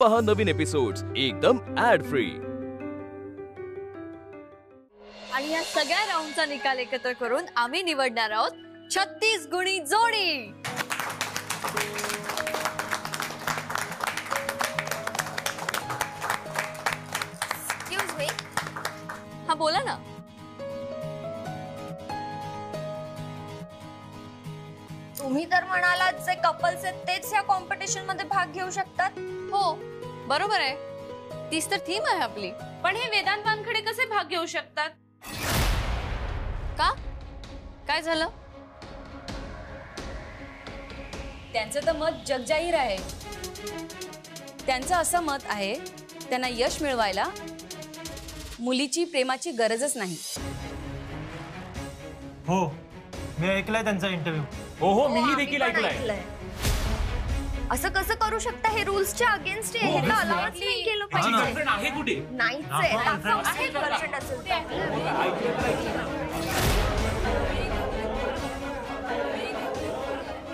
पहा नवीन एपिसोड्स एकदम add free. आणि या सगळ्या राऊंडचा निकाल एकत्र करून आम्ही निवडणार आहोत 36 गुणी जोडी। एक्सक्यूज मी, हा बोला ना। तुम्ही तर म्हणालात जे कपल्स आहेत तेच या कॉम्पिटिशन मध्ये भाग घेऊ शकतात। हो बरोबर आहे, तीच तर थीम आहे आपली। पण हे वेदांत वानखडे कसे भाग घेऊ शकतात? का काय झालं? त्यांचं तर मत जगजाहीर आहे। त्यांचं असं मत आहे त्यांना यश मिळवायला मुलीची प्रेमाची गरजच नाही। हो मी ऐकलंय त्यांचा इंटरव्ह्यू। हो मीही देखील ऐकलंय। असं कसं करू शकता? हे रूल्सच्या अगेन्स्ट आहे, हे तर अलाउच नाही केलं पाहिजे। आहे कुठे? नाहीच आहे, आहे गर्लफ्रेंड असेल तर।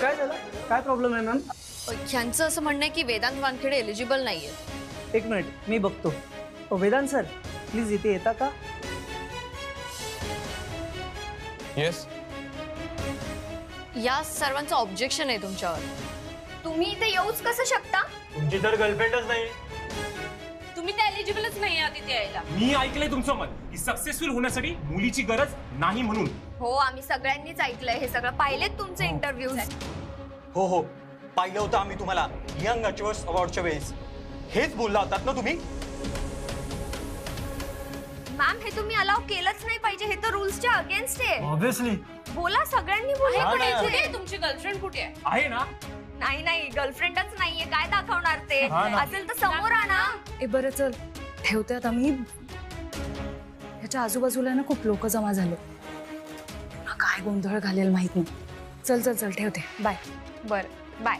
काय झालं? काय प्रॉब्लेम आहे मॅम? ह्यांचं असं म्हणणं आहे की वेदांत वानखेडे एलिजिबल नाहीये। एक मिनिट मी बघतो। वेदांत सर प्लीज इथे येता का? येस। या सर्वांचं ऑब्जेक्शन आहे तुमच्यावर। तुम्ही इथे येऊच कसं शकता? तुमची तर गर्लफ्रेंडच नाही। तुम्ही तर एलिजिबलच नाही आहात इथे यायला। मी ऐकलंय तुमचं मत की सक्सेसफुल होण्यासाठी मुलीची गरज नाही म्हणून। हो आम्ही सगळ्यांनीच ऐकलंय हे सगळं, पाहिलेत तुमचे इंटरव्ह्यूज। हो हो पाहिलं होतं आम्ही तुम्हाला यंग अचिव्हर्स अवॉर्डच्या वेळेस। हेच बोलला होतात ना तुम्ही? मॅम हे तुम्ही अलाउ केलंच नाही पाहिजे, हे तर रूल्सच्या अगेन्स्ट आहे। ऑब्विसली बोला, सगळ्यांनी बोला। कुठे आहे तुमची गर्लफ्रेंड? कुठे आहे? आहे ना? नाही नाही गर्लफ्रेंडच नाहीये, काय दाखवणार ते? असेल तर समोर आणा। बरं चल ठेवते आता मी। ह्याच्या आजूबाजूला ना खूप लोक जमा झाले, काय गोंधळ घालेल माहित नाही। चल चल चल ठेवते, बाय। बर बाय।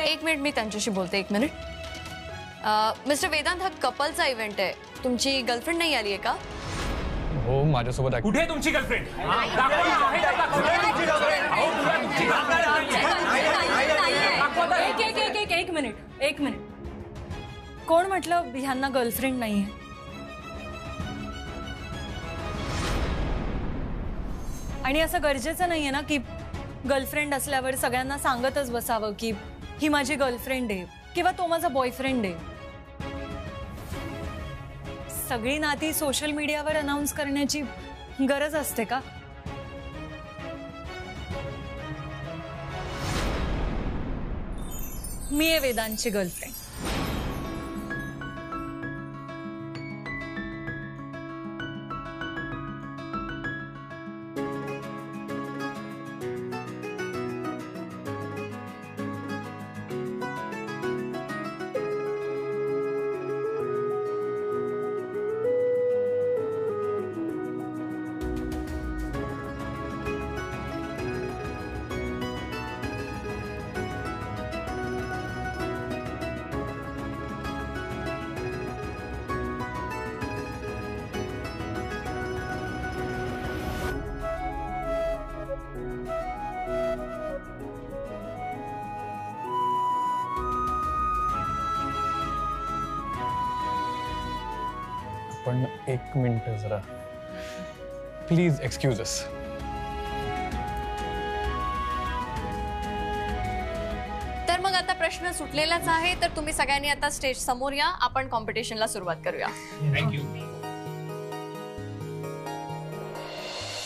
एक मिनिट मी त्यांच्याशी बोलते, एक मिनिट। मिस्टर वेदांत, हा कपलचा इव्हेंट आहे, तुमची गर्लफ्रेंड नाही आली आहे का? हो माझ्यासोबत कुठे आहे तुमची गर्लफ्रेंड? एक मिनिट कोण म्हटलं ह्यांना गर्लफ्रेंड नाहीये? आणि असं गरजेचं नाहीये ना की गर्लफ्रेंड असल्यावर सगळ्यांना सांगतच बसावं की ही माझी गर्लफ्रेंड आहे किंवा तो माझा बॉयफ्रेंड आहे। सगळी नाती सोशल मीडियावर अनाउन्स करण्याची गरज असते का? मी आहे वेदांतची गर्लफ्रेंड। पण एक मिनिट जरा प्लीज एक्सक्यूज अस। तर मग आता प्रश्न सुटलेलाच आहे, तर तुम्ही सगळ्यांनी आता स्टेज समोर या, आपण कॉम्पिटिशनला सुरुवात करूया। थँक्यू।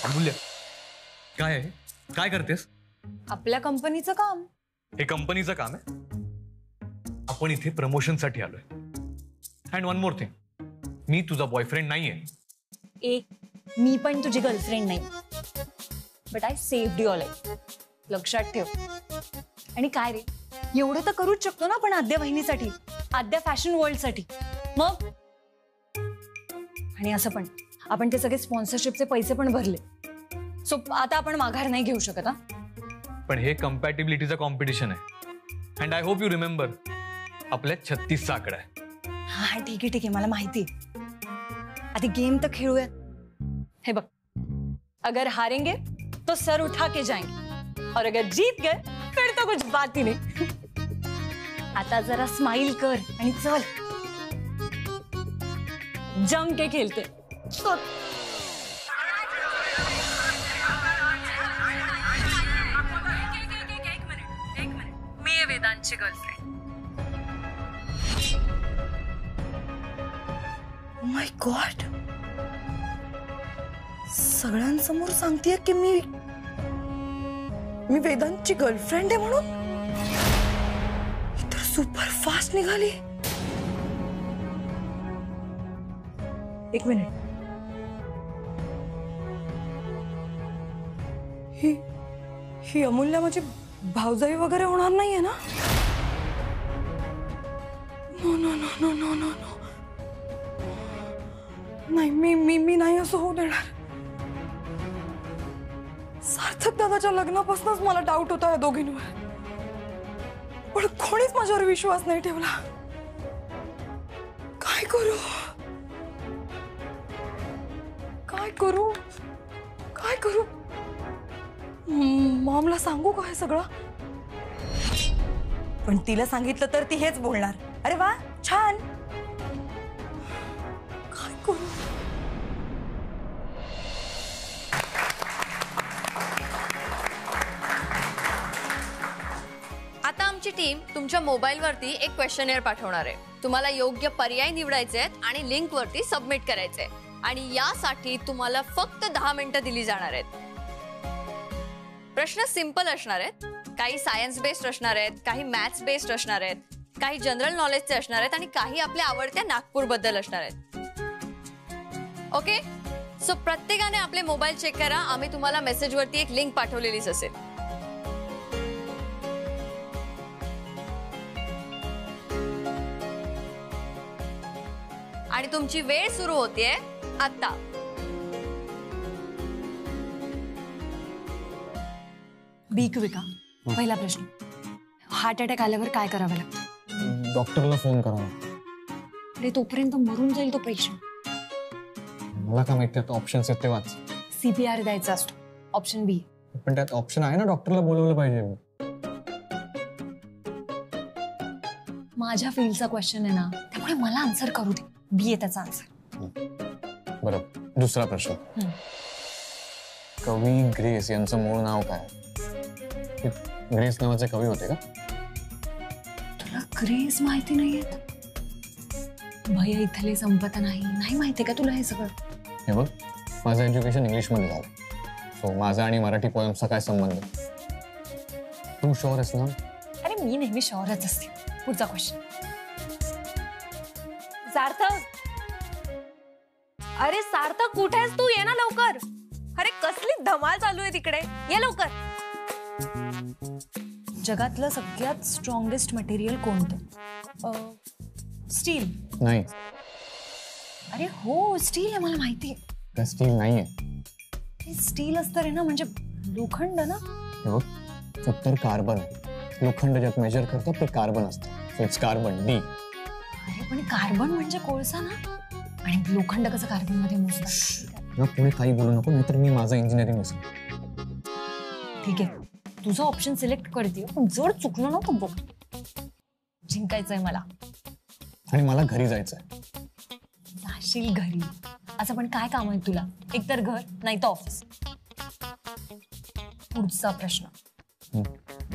अमूल्य काय आहे? काय करतेस? आपल्या कंपनीचं काम। हे कंपनीचं काम आहे? आपण इथे प्रमोशनसाठी आलोय। अँड वन मोर थिंग, मी तुझा बॉयफ्रेंड नाहीये। मी पण तुझी गर्लफ्रेंड नाही, but I saved your life, लक्षात ठेव। आणि काय रे, एवढं तर करूच शकतो ना आपण आद्या वहिनीसाठी, आद्या फॅशन वर्ल्ड साठी। मग आणि असं पण आपण ते सगळे स्पॉन्सरशिपचे पैसे पण भरले, सो आता आपण माघार नाही घेऊ शकत। पण हे कम्पॅटिबिलिटीचं कॉम्पिटिशन आहे, and I hope you remember आपल्या 36चा आकडा आहे। हा ठीक आहे मला माहिती आहे, आधी गेम तर खेळूयात। हे बघ, अगर हारेंगे तो सर उठा के जाएंगे, और अगर जीत गए फिर तो कुछ बात ही नहीं. आता जरा स्माइल कर आणि चल जम के खेलते. चल. एक मिनिट मी आहे वेदांतची गर्लफ्रेंड. माय गॉड, सगळ्यांसमोर सांगतेय की मी वेदांतची गर्लफ्रेंड आहे म्हणून. तर सुपर फास्ट निघाली. एक मिनिट, ही अमूल्य माझी भावजाई वगैरे होणार नाहीये ना? No no no no no no no, नाही, मी नाही असं होऊ देणार. सार्थक दादाच्या लग्नापासूनच मला डाऊट होता या दोघींवर, पण कोणीच माझ्यावर विश्वास नाही ठेवला. काय करू काय करू काय करू? मॉमला सांगू का हे सगळं? पण तिला सांगितलं तर ती हेच बोलणार, अरे वा छान. काय करू? आता आमची टीम तुमच्या मोबाईलवरती एक क्वेश्चनेअर पाठवणार आहे. तुम्हाला योग्य पर्याय निवडायचे आहेत आणि लिंक वरती सबमिट करायचे. आणि यासाठी तुम्हाला फक्त 10 मिनिटं दिली जाणार आहेत. प्रश्न सिंपल असणार आहेत, काही सायन्स बेस्ड असणार आहेत, काही मॅथ्स बेस्ड असणार आहेत, काही जनरल नॉलेजचे असणार आहेत आणि काही आपल्या आवडत्या नागपूर बद्दल असणार आहेत. ओके, सो प्रत्येकाने आपले मोबाईल चेक करा. आम्ही तुम्हाला मेसेजवरती एक लिंक पाठवलेलीच असेल. आणि तुमची वेळ सुरू होतीये आता. बी क्विका, पहिला प्रश्न, हार्ट अटॅक आल्यावर काय करावं लागतं? डॉक्टरला फोन करावा. अरे तोपर्यंत मरून जाईल तो पेशंट. मला काय माहिती आता ऑप्शन्स आहेत ते वाच. CPR द्यायचा असतो, ऑप्शन बी. पण त्यात ऑप्शन आहे ना, डॉक्टरला बोलवलं पाहिजे. माझ्या फील्डचा क्वेश्चन आहे ना, त्यामुळे मला आन्सर करू दे. बी आहे त्याचा आन्सर. बरं, दुसरा प्रश्न. कवी ग्रेस यांचं मूळ नाव काय? ग्रेस नावाचे कवी होते का? तुला ग्रेस माहिती नाहीयेत? भय इथले संपत नाही माहिती का तुला हे सगळं? हे बघ, माझं एज्युकेशन इंग्लिशमध्ये झालं, सो माझा आणि मराठी पोएमचा काय संबंध? तू शुअर आहेस ना? अरे मी नेहमी शुअरच असते. पुढचा क्वेश्चन. सार्थक, अरे सार्थक कुठे आहेस तू? ये ना लवकर. अरे कसली धमाल चालू आहे तिकडे, ये लवकर. जगातलं सगळ्यात स्ट्रॉंगेस्ट मटेरियल कोणतं? स्टील. नाही. अरे हो स्टील आहे, मला माहिती आहे. स्टील नाहीये. स्टील असतं रे ना, म्हणजे लोखंड ना. हे बघ, उत्तर कार्बन आहे. लोखंड ज्यात मेजर करतात ते कार्बन असतं, सो इट्स कार्बन. डी. अरे पण कार्बन म्हणजे कोळसा ना, आणि लोखंड कसं कार्बन मध्ये मोजतात? पुढे काही बोलू नको, नाहीतर मी माझं इंजिनिअरिंग असेल. ठीक आहे, तुझा ऑप्शन सिलेक्ट करते, पण जर चुकलं ना तर बघ. जिंकायचंय मला. आणि मला घरी जायचंय. जाशील घरी, असं पण काय काम आहे तुला? एकतर घर नाही तर ऑफिस. पुढचा प्रश्न.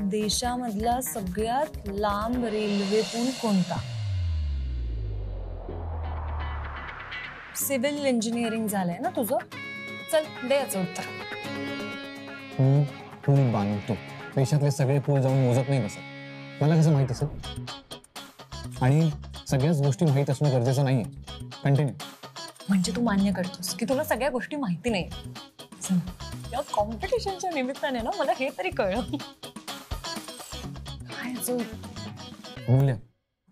देशामधला सगळ्यात लांब रेल्वे पूल कोणता? सिव्हिल इंजिनिअरिंग झालंय ना तुझं? चल दे याचं उत्तर. मी पूल बांधतो, देशातले सगळे पूल जाऊन मोजत नाही बसत. मला कसं माहित असेल? आणि सगळ्याच गोष्टी माहित असणं गरजेचं नाहीये. कंटिन्यू. म्हणजे तू मान्य करतोस की तुला सगळ्या गोष्टी माहिती नाही? या कॉम्पिटिशनच्या निमित्ताने ना मला हे तरी कळलं. काय अमूल्य,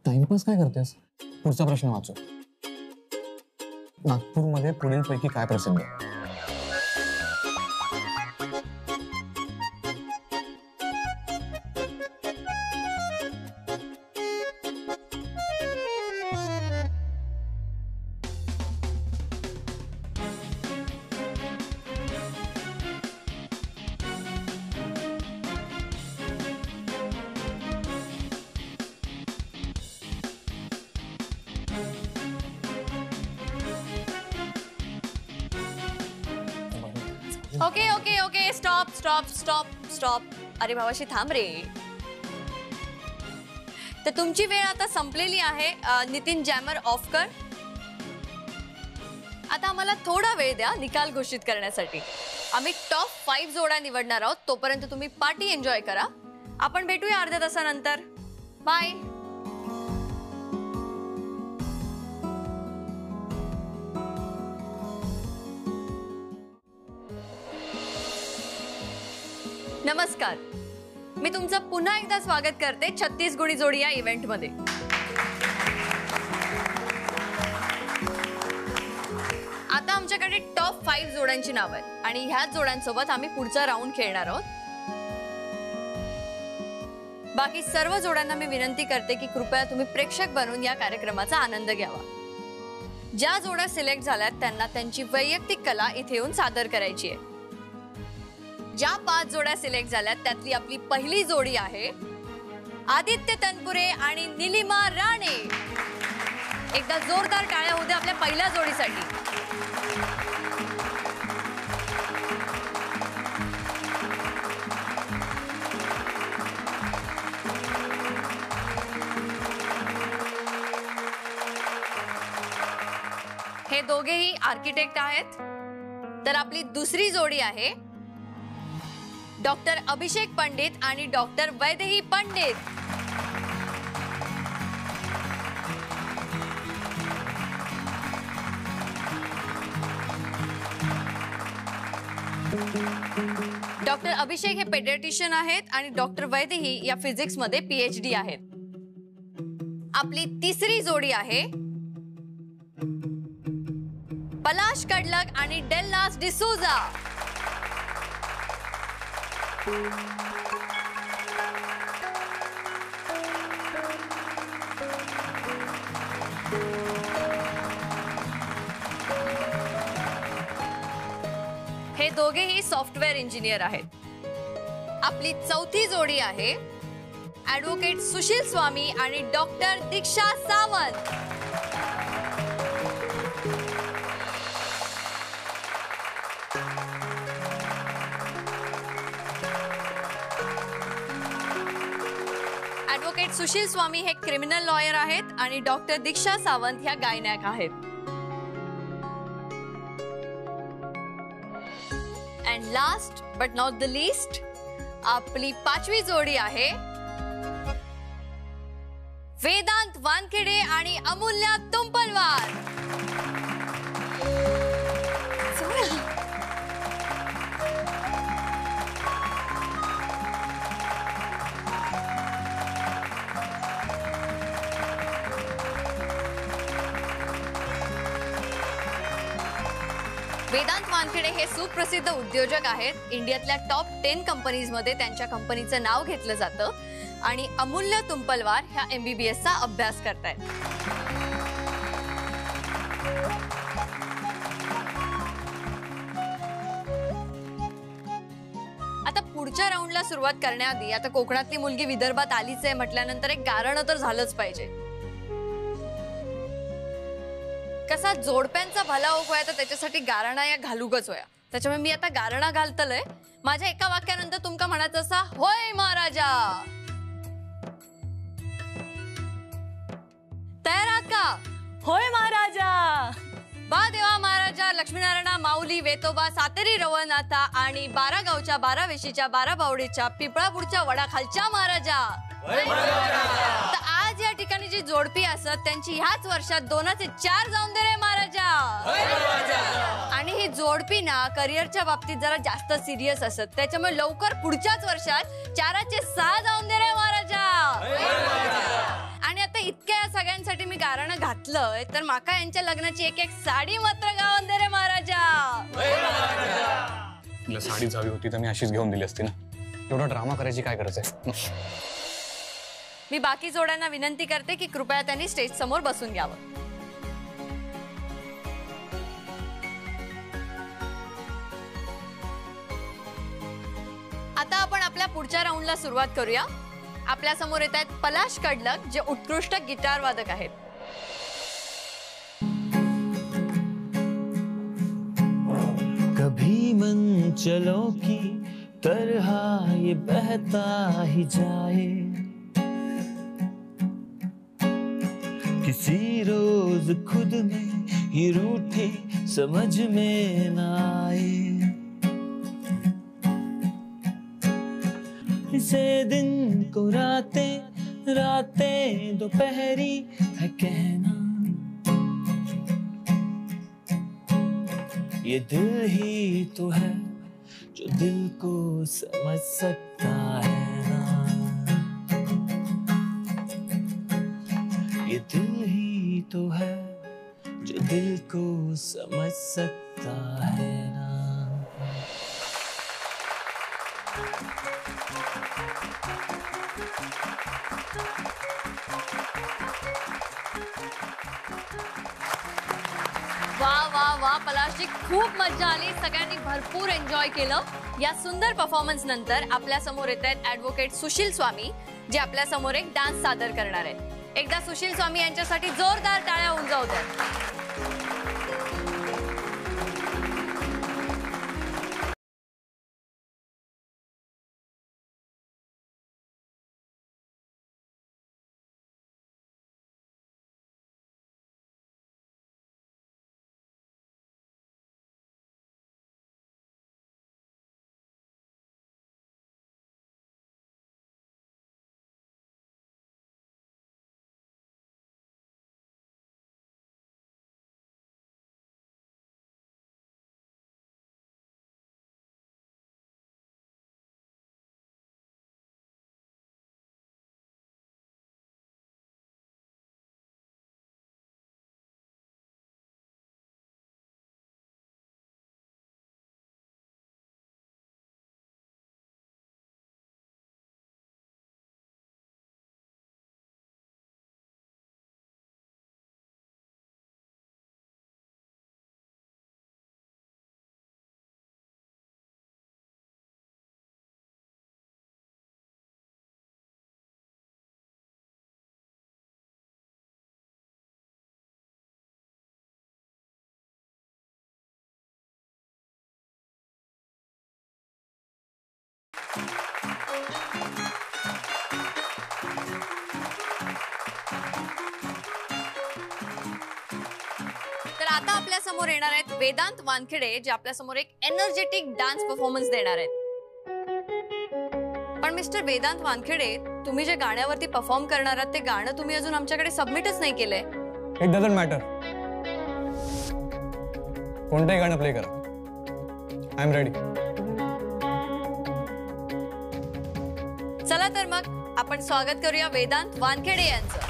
टाइमपास काय करतेस? पुढचा प्रश्न वाचू. नागपूरमध्ये पुढीलपैकी काय प्रसिद्ध आहे? Okay okay okay stop stop stop stop. अरे भावाशी थांब रे. तर तुमची वेळ आता संपलेली आहे. नितीन जॅमर ऑफ कर. आता आम्हाला थोडा वेळ द्या निकाल घोषित करण्यासाठी. आम्ही टॉप 5 जोड्या निवडणार आहोत. तोपर्यंत तुम्ही पार्टी एन्जॉय करा. आपण भेटूया अर्ध्या तासानंतर. बाय. नमस्कार. मी तुमचं पुन्हा एकदा स्वागत करते 36 गुणी जोडी या इव्हेंट मध्ये. आता आमच्याकडे टॉप 5 जोड्यांची नाव आहेत आणि ह्याच जोड्यांसोबत आम्ही पुढचा राऊंड खेळणार आहोत. बाकी सर्व जोड्यांना मी विनंती करते की कृपया तुम्ही प्रेक्षक बनून या कार्यक्रमाचा आनंद घ्यावा. ज्या जोड्या सिलेक्ट झाल्यात त्यांना त्यांची वैयक्तिक कला इथे येऊन सादर करायची आहे. ज्या 5 जोड्या सिलेक्ट झाल्यात त्यातली आपली पहिली जोडी आहे आदित्य तनपुरे आणि निलिमा राणे. एकदा जोरदार टाळ्या होऊ द्या आपल्या पहिल्या जोडीसाठी. हे दोघेही आर्किटेक्ट आहेत. तर आपली दुसरी जोडी आहे डॉक्टर अभिषेक पंडित आणि डॉक्टर वैदेही पंडित. डॉक्टर अभिषेक हे पेडियाट्रिशियन आहेत आणि डॉक्टर वैदेही या फिजिक्स मध्ये PhD आहेत. आपली तिसरी जोडी आहे पलाश कडलक आणि डेल्लास डिसूजा. हे दोघेही सॉफ्टवेअर इंजिनियर आहेत. आपली चौथी जोडी आहे ॲडव्होकेट सुशील स्वामी आणि डॉक्टर दीक्षा सावंत. ॲडव्होकेट सुशील स्वामी हे क्रिमिनल लॉयर आहेत आणि डॉक्टर दीक्षा सावंत ह्या गायनॅक आहेत. And last but not the least आपली 5वी जोडी आहे वेदांत वानखेडे आणि अमूल्या तुंपलवार. वेदांत वानखेडे हे सुप्रसिद्ध उद्योजक आहेत. इंडियातल्या टॉप 10 कंपनीज मध्ये त्यांच्या कंपनीचं नाव घेतलं जातं आणि अमूल्य तुंपलवार ह्या MBBS चा अभ्यास करतायत. आता पुढच्या राऊंडला सुरुवात करण्याआधी आता कोकणातली मुलगी विदर्भात आलीच आहे म्हटल्यानंतर एक गारणं तर झालंच पाहिजे. कसा जोडप्यांचा भला होक व्हाय तर त्याच्यासाठी गारणा या घालूगच होया. त्याच्यामुळे मी आता गारणा घालतलंय. माझ्या एका वाक्यानंतर तुमका म्हणायचं असा होय महाराजा. तयार आहात का? होय महाराजा. बा देवा महाराजा लक्ष्मीनारायणा माऊली वेतोबा सातेरी रवनाथा आणि 12 गावच्या 12 वेशीच्या 12 बावडीच्या पिपळापूरच्या वडाखालच्या महाराजा. तर आज या ठिकाणी जी जोडपी असत त्यांची ह्याच वर्षात 2चे 4 जाऊन दे रे महाराजा. आणि ही जोडपी ना करिअरच्या बाबतीत जरा जास्त सिरियस असत. त्याच्यामुळे लवकर पुढच्याच वर्षात 4चे 6 जाऊन दे रे महाराजा. आणि आता इतक्या सगळ्यांसाठी मी गारणं घातलंय तर माका यांच्या लग्नाची एक साडी मात्र गाऊन दे रे महाराजा. तुला साडी हवी होती तर मी अशीच घेऊन दिली असती ना. एवढा ड्रामा करायची काय गरज आहे? मी बाकी जोड्यांना विनंती करते की कृपया त्यांनी स्टेज समोर बसून घ्यावं. आता आपण आपल्या पुढच्या राऊंडला सुरुवात करूया. आपल्या समोर येत आहेत पलाश कडलक जे उत्कृष्ट गिटार वादक आहेत. कभी हिमंचलों की तरह ये बहता ही जाए, किसी रोज खुद में ही रूठे समझ में न आए, इसे दिन को रातें रातें दोपहरी है कहना, ये दिल ही तो है जो दिल को समझ सकता है ना, ये दिल ही तो है जो दिल को समझ सकता है ना। वा वा वा पलाशजी, खूप मजा आली, सगळ्यांनी भरपूर एन्जॉय केलं. या सुंदर परफॉर्मन्स नंतर आपल्या समोर येत आहेत ऍडव्होकेट सुशील स्वामी, जे आपल्या समोर एक डान्स सादर करणार आहेत. एकदा सुशील स्वामी यांच्यासाठी जोरदार टाळ्या होऊन जाऊ द्या. तर आता आपल्या समोर येणार आहेत वेदांत वानखेडे, जे आपल्या समोर एक एनर्जेटिक डान्स परफॉर्मन्स देणार आहेत. पण मिस्टर वेदांत वानखेडे, तुम्ही जे गाण्यावरती परफॉर्म करणार आहात ते गाणं तुम्ही अजून आमच्याकडे सबमिटच नाही केलंय. इट डझंट मॅटर, कोणतंही गाणं प्ले करा, आय एम रेडी. चला तर मग आपण स्वागत करूया वेदांत वानखेडे यांचं.